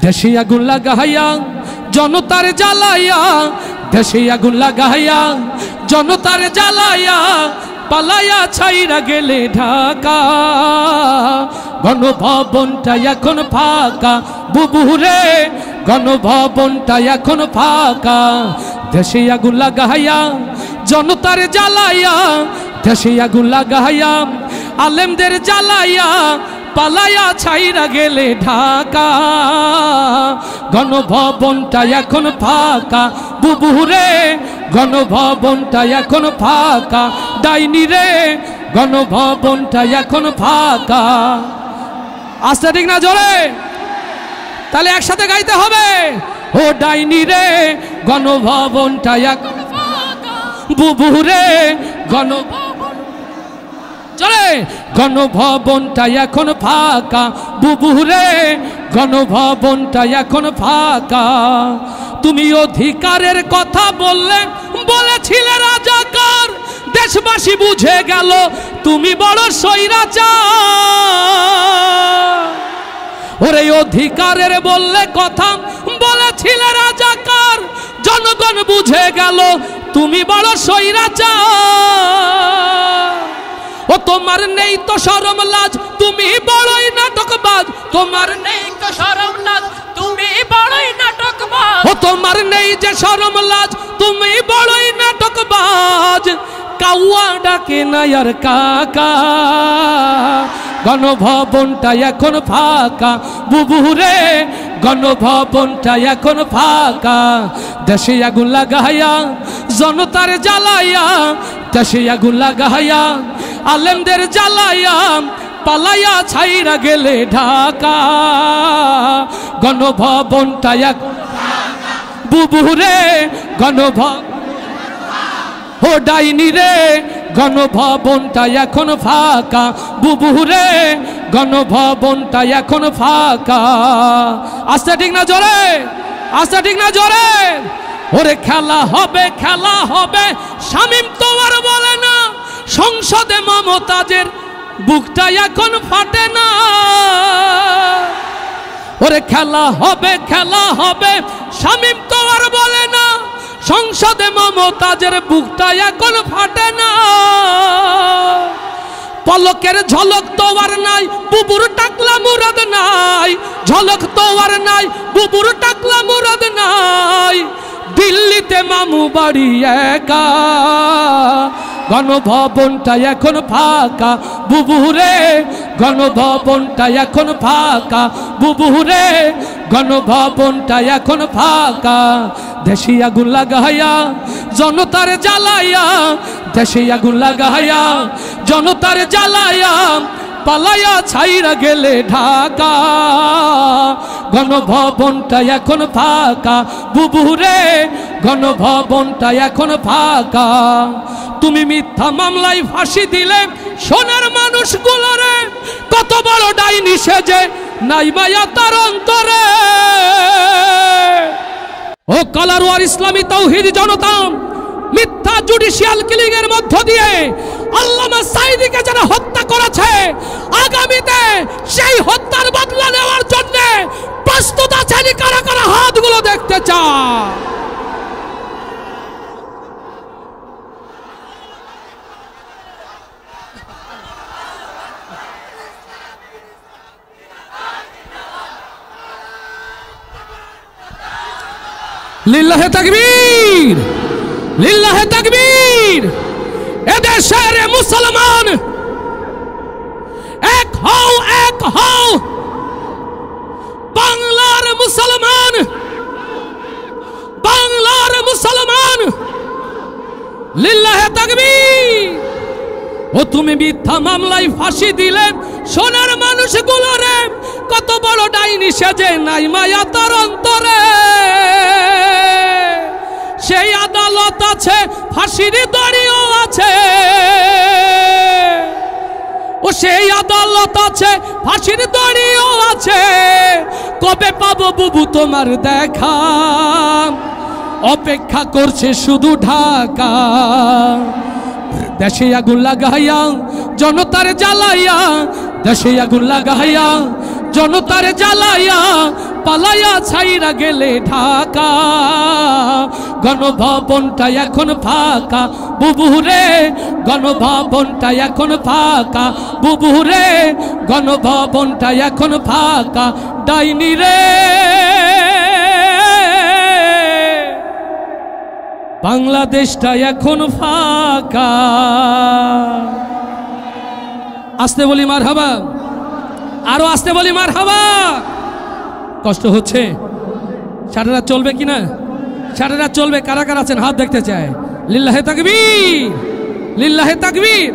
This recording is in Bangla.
দেশে আগুন লাগাইয়া জনতার জ্বালাইয়া, দেশে আগুন লাগাইয়া জনতার জ্বালাইয়া, পালাইয়া ছাইরা গেলে ঢাকা। গণভবনটা এখন ফাঁকা বুবুরে, গণভবনটা এখন ফাঁকা। দেশে আগুন লাগাইয়া জনতার জ্বালাইয়া, দেশে আগুন লাগাইয়া আলেমদের জ্বালাইয়া, পালাইয়া ছাইরা গেলে ঢাকা। গণভবনটা এখন ফাঁকা বুবুরে, গণভবনটা এখন ফাঁকা। ডাইনি রে, গণভবনটা এখন ফাঁকা। আস্তে ঠিক না জোরে? তাহলে একসাথে গাইতে হবে। ও ডাইনি রে, গণভবনটা এখন ফাঁকা বুবুরে, চলে গণভবনটা এখন ফাঁকা বুবুরে, গণভবনটা এখন ফাঁকা। তুমি অধিকারের কথা বলেছিলে রাজাকার, দেশবাসী বুঝে গেল তুমি বড় স্বৈরাচার। ওরে অধিকারের কথা বলেছিলে রাজাকার, জনগণ বুঝে গেল তুমি বড় স্বৈরাচার। ও তোমার নেই তো শরম লাজ, তুমি বড়ই নাটকবাজ। তোমার নেই তো শরম লাজ, তুমি বড়ই নাটকবাজ। ও তোমার নেই যে শরম লাজ, তুমি বড়ই নাটকবাজ। কাউয়া ডাকে না আর কাকা। গণভবনটা এখন ফাঁকা বুবুরে, গণভবনটা এখন ফাঁকা। দেশে আগুন লাগাইয়া জনতার জ্বালাইয়া, দেশে আগুন লাগাইয়া আলেমদের জ্বালাইয়া, পালাইয়া ছাইরা গেলে ঢাকা। গণভবনটা এখন বুবুরে, গণভবন ও ডাইনি রে, গণভবনটা এখন ফাঁকা বুবুরে, গণভবনটা এখন ফাঁকা। আস্তে ঠিক না জোরে? আস্তে ঠিক না জোরে? ওরে খেলা হবে, খেলা হবে, শামীম তো আর বলে না। সংসদে মমতাজের বুকটা এখন ফাটে না। ওরে খেলা হবে, খেলা হবে, শামীম তো আর বলে না। সংসদে মমতাজের বুকটা এখন ফাটে না। পলকের ঝলক তো আর নাই, বুবুর টাকলা মুরাদ নাই। ঝলক তো আর নাই, বুবুর টাকলা মুরাদ নাই। দিল্লিতে মামু বাড়ি একা। গণভবনটা এখন ফাঁকা বুবুরে, গণভবনটা এখন ফাঁকা বুবুরে, গণভবনটা এখন ফাঁকা। দেশে আগুন লাগাইয়া জনতার জ্বালাইয়া, দেশে আগুন লাগাইয়া জনতার জ্বালাইয়া, পালাইয়া ছাইরা গেলে ঢাকা। গণভবনটা এখন ফাঁকা বুবুরে, গণভবনটা এখন ফাঁকা। তুমি মিথ্যা মামলায় ফাঁসি দিলে সোনার মানুষগুলোরে, কত বড় ডাইনি সেজে নাই মায়া তার অন্তরে। ও কালারওয়ার ইসলামী তাওহীদ জনতা, মিথ্যা জুডিশিয়াল কিলিং এর মধ্য দিয়ে আল্লামা সাঈদীকে যারা হত্যা করেছে, আগামীতে সেই হত্যার বদলা নেওয়ার জন্য প্রস্তুত আছেন কারা কারা? হাতগুলো দেখতে চায়। লিল্লাহে তাকবীর, লিল্লাহে তাকবীর। এদেশের মুসলমান এক হও, এক হও। বাংলার মুসলমান, বাংলার মুসলমান, লিল্লাহে তাকবীর। ও তুমি মিথ্যা মামলায় ফাঁসি দিলে সোনার মানুষগুলোরে, কত বড় ডাইনি সেজে নাই মায়া তার অন্তরে। সেই আদালত আছে, ফাঁসির দড়িও আছে। ও সেই আদালত আছে, ফাঁসির দড়িও আছে। কবে পাবো বুবু তোমার দেখা? অপেক্ষা করছে শুধু ঢাকা। দেশে আগুন লাগাইয়া জনতার জ্বালাইয়া, দেশে আগুন লাগাইয়া জনতার জ্বালায়া পালায়া ছাইরা গেলে ঢাকা গণভবনটা এখন ফাঁকা বুবুরে গণভবনটা এখন ফাঁকা বুবুরে গণভবনটা এখন ফাঁকা ডাইনি রে বাংলাদেশটা এখন ফাঁকা আস্তে বলি মারহাবা আরো আস্তে বলি মারহাবা কষ্ট হচ্ছে সারা রাত চলবে কিনা সারা রাত চলবে কারা কারা আছেন হাত দেখতে চায় লিল্লাহে তাকবীর লিল্লাহে তাকবীর